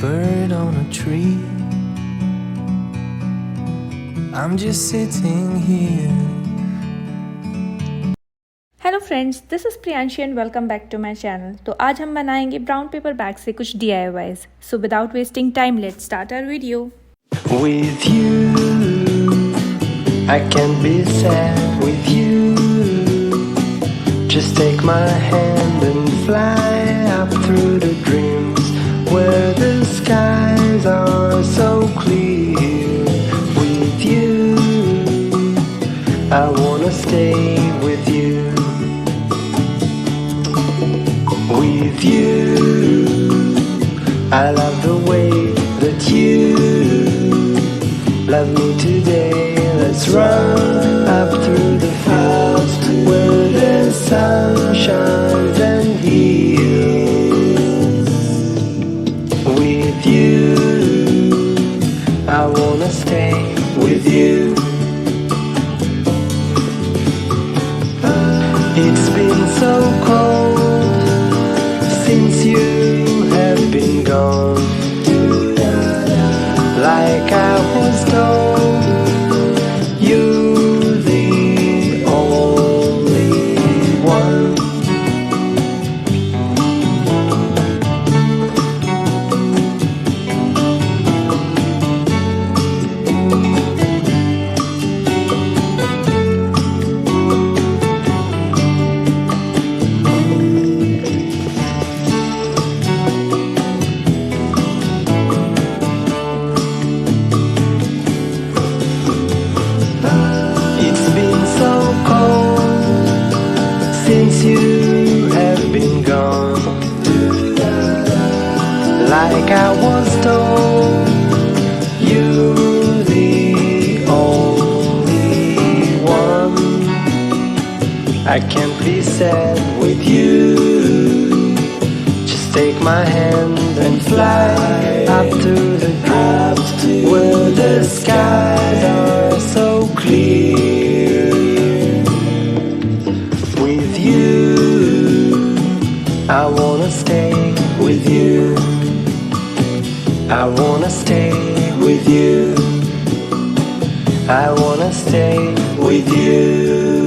bird on a tree. I'm just sitting here. Hello friends, this is Priyanshi and welcome back to my channel. तो आज हम बनाएंगे brown paper bag से कुछ DIYs। So without wasting time let's start our video. With you, I can't be sad with you. Just take my hand and fly up through the dreams where the skies are so clear. With you, I wanna stay with you. With you, I love the way that you love me today. Let's run up through the fields where the sun shines and heals. With you, I wanna stay with you. It's been so cold since you have been gone. Like I was told, you're the only one. Since you have been gone, like I was told, you're the only one. I can't be sad with you. Just take my hand and fly up to the clouds where the skies are so clear. With you, I wanna stay with you. I wanna stay with you. I wanna stay with you.